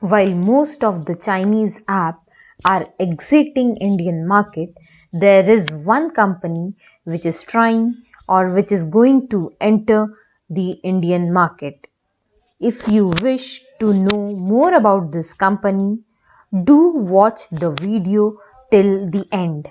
While most of the Chinese apps are exiting Indian market, there is one company which is trying or which is going to enter the Indian market. If you wish to know more about this company, do watch the video till the end.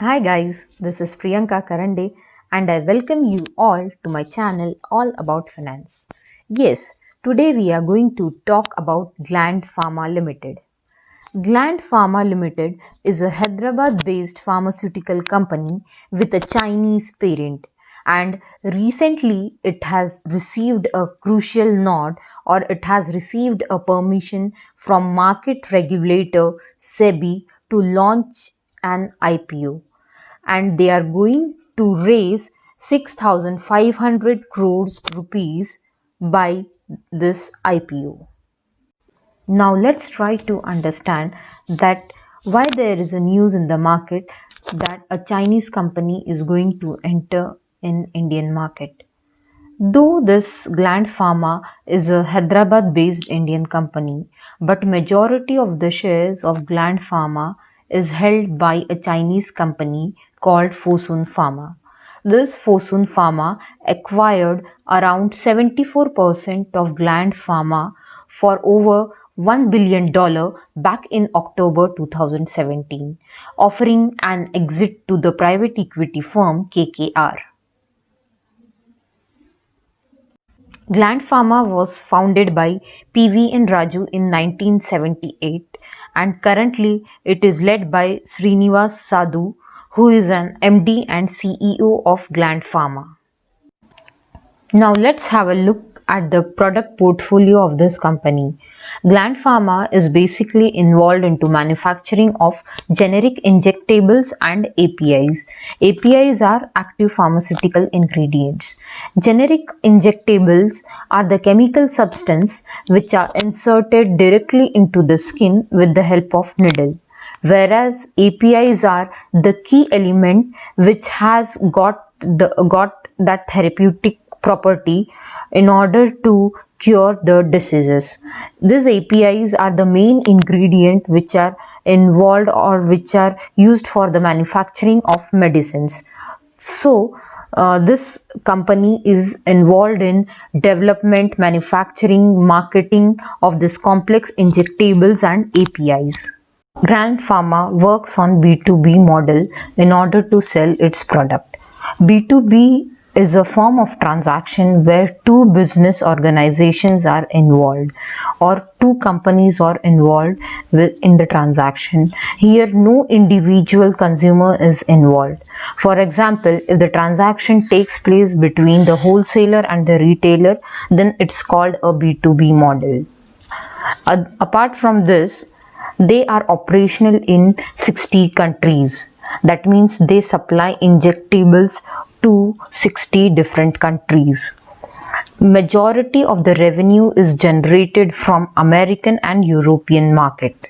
Hi guys, this is Kurve-Karande and I welcome you all to my channel all about finance. Yes, today we are going to talk about Gland Pharma Limited. Gland Pharma Limited is a Hyderabad-based pharmaceutical company with a Chinese parent, and recently it has received a crucial nod, or it has received a permission from market regulator SEBI to launch an IPO, and they are going to raise 6,500 crores rupees by this IPO. Now let's try to understand that why there is a news in the market that a Chinese company is going to enter in Indian market. Though this Gland Pharma is a Hyderabad-based Indian company, but majority of the shares of Gland Pharma is held by a Chinese company called Fosun Pharma. This Fosun Pharma acquired around 74% of Gland Pharma for over $1 billion back in October 2017, offering an exit to the private equity firm KKR. Gland Pharma was founded by PV and Raju in 1978 and currently it is led by Srinivas Sadhu, who is an MD and CEO of Gland Pharma. Now let's have a look at the product portfolio of this company. Gland Pharma is basically involved into manufacturing of generic injectables and APIs. APIs are active pharmaceutical ingredients. Generic injectables are the chemical substance which are inserted directly into the skin with the help of needle, whereas APIs are the key element which has got that therapeutic property in order to cure the diseases. These APIs are the main ingredient which are involved or which are used for the manufacturing of medicines. So this company is involved in development, manufacturing, marketing of this complex injectables and APIs. Gland Pharma works on B2B model in order to sell its product. B2B is a form of transaction where two business organizations are involved or two companies are involved in the transaction. Here no individual consumer is involved. For example, if the transaction takes place between the wholesaler and the retailer, then it's called a B2B model. Apart from this, they are operational in 60 countries. That means they supply injectables to 60 different countries. Majority of the revenue is generated from American and European market.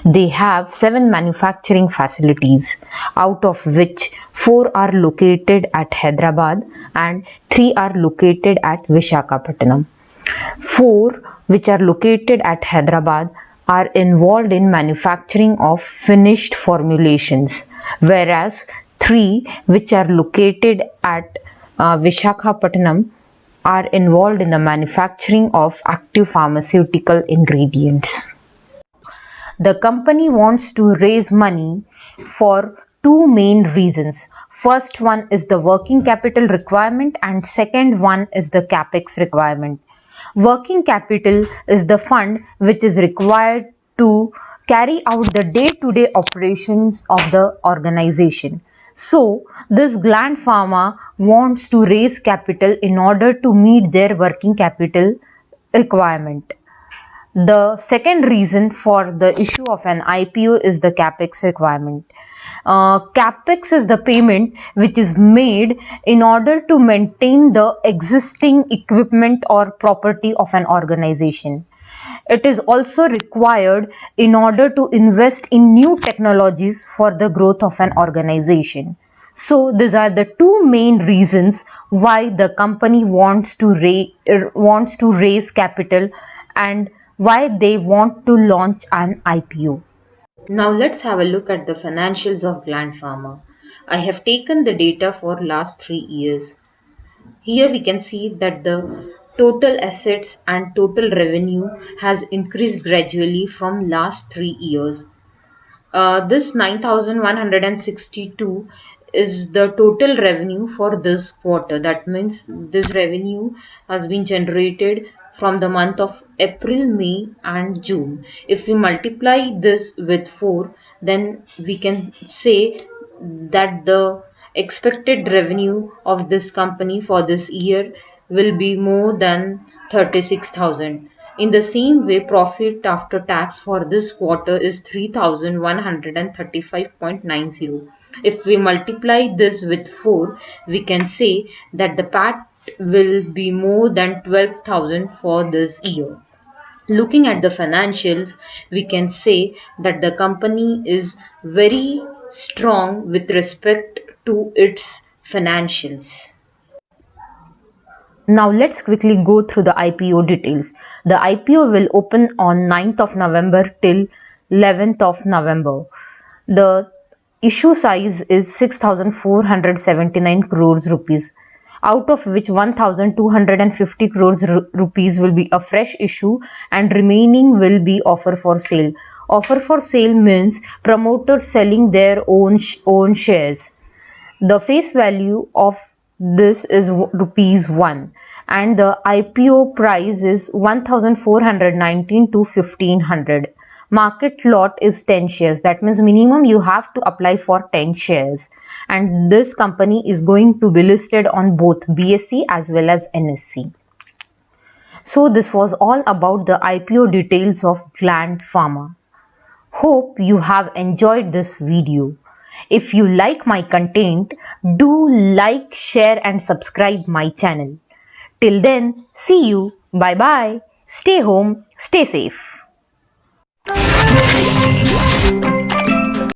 They have 7 manufacturing facilities, out of which 4 are located at Hyderabad and 3 are located at Visakhapatnam. 4 which are located at Hyderabad are involved in manufacturing of finished formulations, whereas 3 which are located at Visakhapatnam are involved in the manufacturing of active pharmaceutical ingredients. The company wants to raise money for two main reasons. First one is the working capital requirement and second one is the capex requirement. Working capital is the fund which is required to carry out the day-to-day operations of the organization. So, this Gland Pharma wants to raise capital in order to meet their working capital requirement. The second reason for the issue of an IPO is the capex requirement. Capex is the payment which is made in order to maintain the existing equipment or property of an organization. It is also required in order to invest in new technologies for the growth of an organization. So these are the two main reasons why the company wants to raise capital and why they want to launch an IPO. Now let's have a look at the financials of Gland Pharma. I have taken the data for last 3 years. Here we can see that the total assets and total revenue has increased gradually from last 3 years. This 9,162 is the total revenue for this quarter. That means this revenue has been generated from the month of April, May and June. If we multiply this with 4, then we can say that the expected revenue of this company for this year will be more than 36,000. In the same way, profit after tax for this quarter is 3,135.90. If we multiply this with 4, we can say that the PAT will be more than 12,000 for this year. Looking at the financials, we can say that the company is very strong with respect to its financials. Now let's quickly go through the IPO details. The IPO will open on 9th of November till 11th of November. The issue size is 6,479 crores rupees, out of which 1,250 crores rupees will be a fresh issue and remaining will be offer for sale. Offer for sale means promoters selling their own shares. The face value of this is rupees 1 and the IPO price is 1419 to 1500. Market lot is 10 shares. That means minimum you have to apply for 10 shares. And this company is going to be listed on both BSE as well as NSE. So this was all about the IPO details of Gland Pharma. Hope you have enjoyed this video. If you like my content, do like, share and subscribe my channel. Till then, see you. Bye bye. Stay home, stay safe.